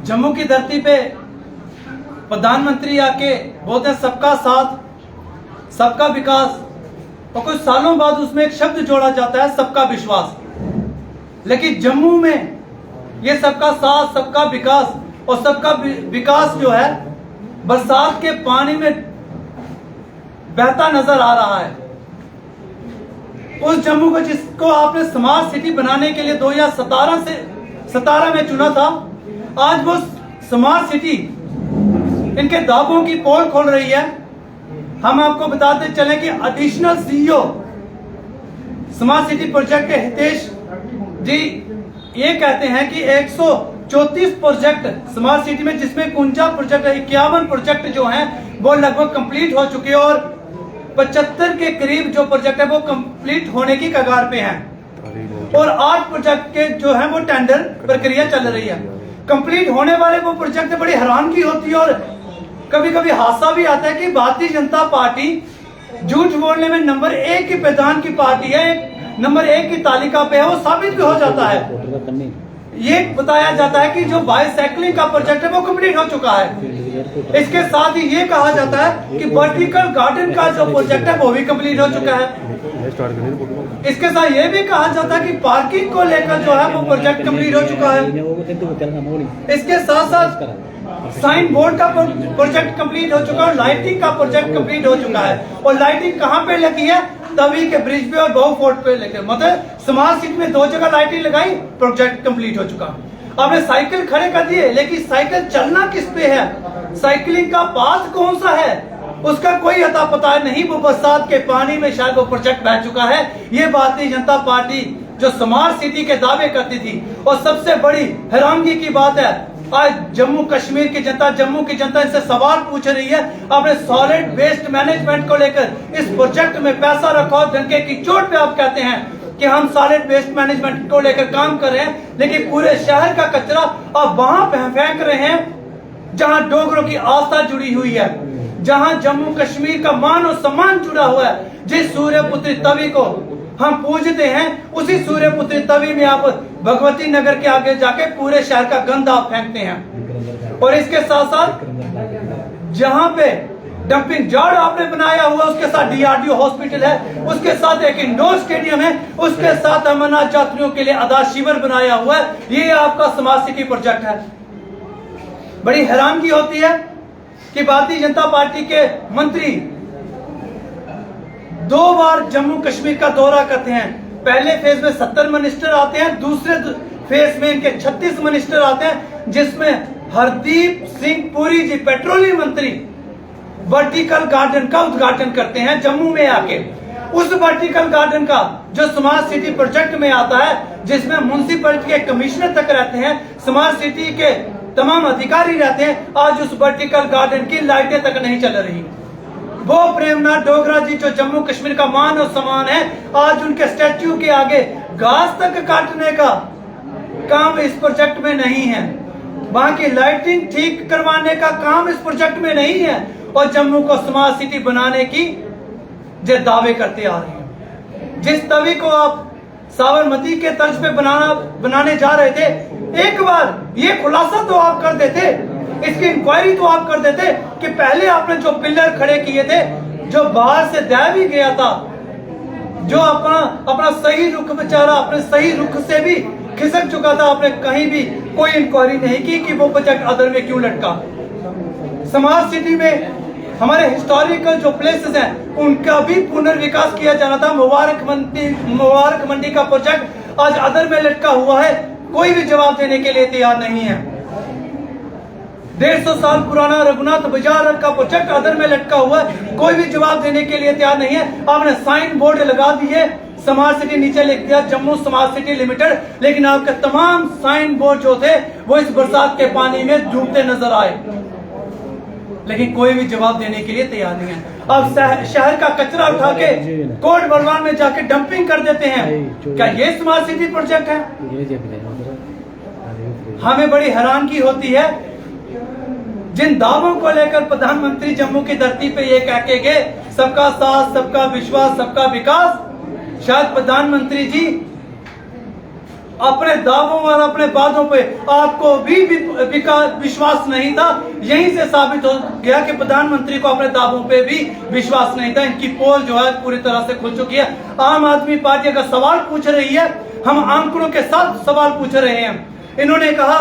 जम्मू की धरती पे प्रधानमंत्री आके बोलते हैं सबका साथ सबका विकास, और कुछ सालों बाद उसमें एक शब्द जोड़ा जाता है सबका विश्वास। लेकिन जम्मू में ये सबका साथ सबका विकास और सबका विकास जो है बरसात के पानी में बहता नजर आ रहा है। उस जम्मू को जिसको आपने स्मार्ट सिटी बनाने के लिए 2017 में चुना था, आज वो स्मार्ट सिटी इनके दावों की पोल खोल रही है। हम आपको बताते चले कि additional CEO smart city project के हितेश जी ये कहते हैं कि 134 प्रोजेक्ट स्मार्ट सिटी में, जिसमें 51 प्रोजेक्ट 51 प्रोजेक्ट जो हैं वो लगभग कंप्लीट हो चुके हैं और 75 के करीब जो प्रोजेक्ट है वो कंप्लीट होने की कगार पे हैं और 8 प्रोजेक्ट के जो है वो टेंडर प्रक्रिया चल रही है। कंप्लीट होने वाले वो प्रोजेक्ट बड़ी हैरानगी होती है और कभी कभी हादसा भी आता है कि भारतीय जनता पार्टी झूठ बोलने में नंबर 1 की प्रधान की पार्टी है, नंबर 1 की तालिका पे है, वो साबित भी हो जाता है। ये बताया जाता है कि जो बाईसाइकिलिंग का प्रोजेक्ट है वो कंप्लीट हो चुका है। इसके साथ ही ये कहा जाता है कि वर्टिकल गार्डन का जो प्रोजेक्ट है वो भी कंप्लीट हो चुका है। इसके साथ ये भी कहा जाता है कि पार्किंग को लेकर जो है वो प्रोजेक्ट कंप्लीट हो चुका है। इसके साथ साथ साइन बोर्ड का प्रोजेक्ट कंप्लीट हो चुका है, लाइटिंग का प्रोजेक्ट कंप्लीट हो चुका है। और लाइटिंग कहाँ पे लगी है? तवी के ब्रिज पे और बहु फोर्ट पे लेकर, मतलब स्मार्ट सिटी में 2 जगह लाइटिंग लगाई, प्रोजेक्ट कंप्लीट हो चुका। आपने साइकिल खड़े कर दिए, लेकिन साइकिल चलना किस पे है, साइकिलिंग का पाथ कौन सा है, उसका कोई अता पता नहीं। वो बरसात के पानी में शायद वो प्रोजेक्ट बह चुका है। ये भारतीय जनता पार्टी जो स्मार्ट सिटी के दावे करती थी। और सबसे बड़ी हैरानगी की बात है, आज जम्मू कश्मीर की जनता, जम्मू की जनता इनसे सवाल पूछ रही है, आपने सॉलिड वेस्ट मैनेजमेंट को लेकर इस प्रोजेक्ट में पैसा रखा और डंके की चोट पे आप कहते हैं कि हम सॉलिड वेस्ट मैनेजमेंट को लेकर काम कर रहे हैं, लेकिन पूरे शहर का कचरा आप वहां फेंक रहे हैं जहां डोगरों की आस्था जुड़ी हुई है, जहां जम्मू कश्मीर का मान और सम्मान जुड़ा हुआ है। जिस सूर्यपुत्री तवी को हम पूजते हैं, उसी सूर्यपुत्री तवी में आप भगवती नगर के आगे जाके पूरे शहर का गंद आप फेंकते हैं। और इसके साथ साथ जहां पे डंपिंग यार्ड आपने बनाया हुआ, उसके साथ डीआरडीओ हॉस्पिटल है, उसके साथ एक इंडोर स्टेडियम है, उसके साथ अमरनाथ यात्रियों के लिए आधार शिविर बनाया हुआ है। ये आपका स्मार्ट सिटी प्रोजेक्ट है। बड़ी हैरानगी होती है कि भारतीय जनता पार्टी के मंत्री 2 बार जम्मू कश्मीर का दौरा करते हैं। पहले फेज में 70 मिनिस्टर आते हैं, दूसरे फेज में इनके 36 मिनिस्टर आते हैं, जिसमें हरदीप सिंह पुरी जी पेट्रोलियम मंत्री वर्टिकल गार्डन का उद्घाटन करते हैं जम्मू में आके। उस वर्टिकल गार्डन का जो स्मार्ट सिटी प्रोजेक्ट में आता है, जिसमें म्युनिसिपैलिटी के कमिश्नर तक रहते हैं, स्मार्ट सिटी के तमाम अधिकारी रहते हैं, आज उस वर्टिकल गार्डन की लाइटें तक नहीं चल रही। वो प्रेमनाथ डोगरा जी जो जम्मू कश्मीर का मान और सम्मान है, आज उनके स्टैच्यू के आगे घास तक काटने का काम इस प्रोजेक्ट में नहीं है। वहां की लाइटिंग ठीक करवाने का काम इस प्रोजेक्ट में नहीं है। और जम्मू को स्मार्ट सिटी बनाने की जो दावे करते आ रहे हैं, जिस तवी को आप साबरमती के तर्ज पे बनाने जा रहे थे, एक बार ये खुलासा तो आप कर देते, इसकी इंक्वायरी तो आप कर देते कि पहले आपने जो पिलर खड़े किए थे, जो बाहर से दह भी गया था, जो अपना सही रुख बेचारा अपने सही रुख से भी खिसक चुका था, आपने कहीं भी कोई इंक्वायरी नहीं की कि वो प्रोजेक्ट अदर में क्यों लटका। स्मार्ट सिटी में हमारे हिस्टोरिकल जो प्लेसेस हैं उनका भी पुनर्विकास किया जाना था। मुबारक मंडी का प्रोजेक्ट आज अदर में लटका हुआ है, कोई भी जवाब देने के लिए तैयार नहीं है। 150 साल पुराना रघुनाथ बाजार का प्रोजेक्ट अदर में लटका हुआ है, कोई भी जवाब देने के लिए तैयार नहीं है। आपने साइन बोर्ड लगा दिए, स्मार्ट सिटी नीचे लिख दिया जम्मू स्मार्ट सिटी लिमिटेड, लेकिन आपके तमाम साइन बोर्ड जो थे वो इस बरसात के पानी में डूबते नजर आए, लेकिन कोई भी जवाब देने के लिए तैयार नहीं है। अब शहर का कचरा उठा के कोट बलवान में जाके डंपिंग कर देते हैं। क्या ये स्मार्ट सिटी प्रोजेक्ट है? हमें बड़ी हैरानगी होती है जिन दावों को लेकर प्रधानमंत्री जम्मू की धरती पे ये कह के गए सबका साथ सबका विश्वास सबका विकास, शायद प्रधानमंत्री जी अपने दावों और अपने वादों पे आपको भी विश्वास नहीं था। यहीं से साबित हो गया कि प्रधानमंत्री को अपने दावों पे भी विश्वास नहीं था। इनकी पोल जो है पूरी तरह से खुल चुकी है। आम आदमी पार्टी अगर सवाल पूछ रही है, हम आंकड़ों के साथ सवाल पूछ रहे हैं। इन्होंने कहा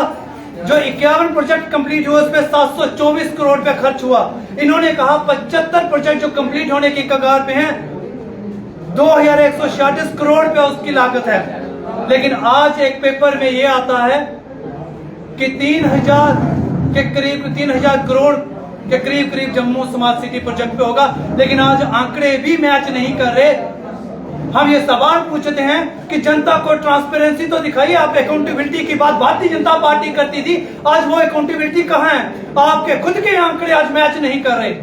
जो 51 प्रोजेक्ट कंप्लीट हुए उसमें 724 करोड़ रुपया खर्च हुआ। इन्होंने कहा 75 प्रोजेक्ट जो कंप्लीट होने की कगार पे हैं 2136 करोड़ रुपया उसकी लागत है। लेकिन आज एक पेपर में ये आता है कि 3000 के करीब 3000 करोड़ के करीब जम्मू स्मार्ट सिटी प्रोजेक्ट पे होगा। लेकिन आज आंकड़े भी मैच नहीं कर रहे। हम ये सवाल पूछते हैं कि जनता को ट्रांसपेरेंसी तो दिखाइए। आप अकाउंटेबिलिटी की बात भारतीय जनता पार्टी करती थी, आज वो अकाउंटेबिलिटी कहां है? आपके खुद के आंकड़े आज मैच नहीं कर रहे।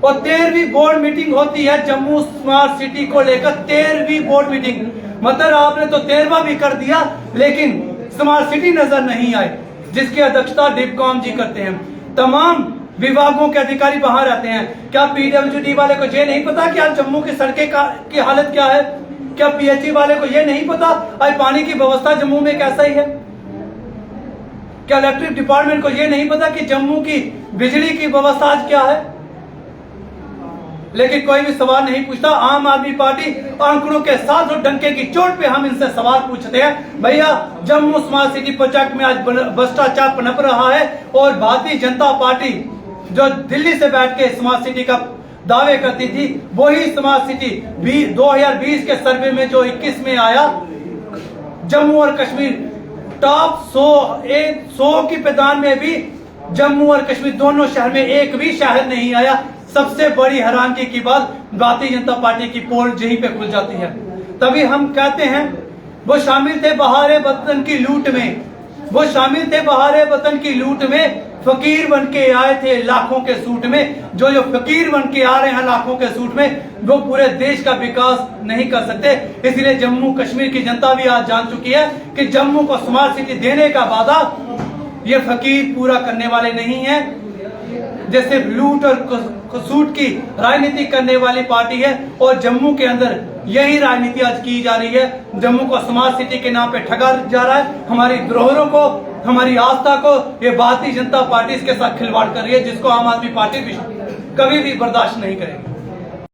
और 13वीं बोर्ड मीटिंग होती है जम्मू स्मार्ट सिटी को लेकर, 13वीं बोर्ड मीटिंग, मतलब आपने तो 13वां भी कर दिया लेकिन स्मार्ट सिटी नजर नहीं आए, जिसकी अध्यक्षता डिपकॉम जी करते हैं। तमाम विभागों के अधिकारी वहां रहते हैं। क्या पीडब्ल्यूडी वाले को ये नहीं पता कि आज जम्मू की सड़कें की हालत क्या है? क्या पीएचई वाले को ये नहीं पता आज पानी की व्यवस्था जम्मू में कैसा ही है? क्या इलेक्ट्रिक डिपार्टमेंट को ये नहीं पता कि जम्मू की बिजली की व्यवस्था आज क्या है? लेकिन कोई भी सवाल नहीं पूछता। आम आदमी पार्टी आंकड़ों के साथ और डंके की चोट पे हम इनसे सवाल पूछते हैं। भैया जम्मू स्मार्ट सिटी प्रोजेक्ट में आज भ्रष्टाचार पनप रहा है और भारतीय जनता पार्टी जो दिल्ली से बैठ के स्मार्ट सिटी का दावे करती थी, वही स्मार्ट सिटी 2020 के सर्वे में जो 21 में आया, जम्मू और कश्मीर टॉप 100 की पैदान में भी जम्मू और कश्मीर दोनों शहर में एक भी शहर नहीं आया। सबसे बड़ी हैरानगी की बात, भारतीय जनता पार्टी की पोल यहीं पे खुल जाती है। तभी हम कहते हैं वो शामिल थे बहारे वतन की लूट में, वो शामिल थे बहारे वतन की लूट में, फकीर बन के आए थे लाखों के सूट में। जो फकीर बन के आ रहे हैं लाखों के सूट में, वो पूरे देश का विकास नहीं कर सकते। इसलिए जम्मू कश्मीर की जनता भी आज जान चुकी है कि जम्मू को स्मार्ट सिटी देने का वादा ये फकीर पूरा करने वाले नहीं है। जैसे लूट और सूट की राजनीति करने वाली पार्टी है और जम्मू के अंदर यही राजनीति आज की जा रही है। जम्मू को स्मार्ट सिटी के नाम पे ठगा जा रहा है। हमारी धरोहरों को, हमारी आस्था को ये भारतीय जनता पार्टी इसके साथ खिलवाड़ कर रही है, जिसको आम आदमी पार्टी कभी भी बर्दाश्त नहीं करेगी।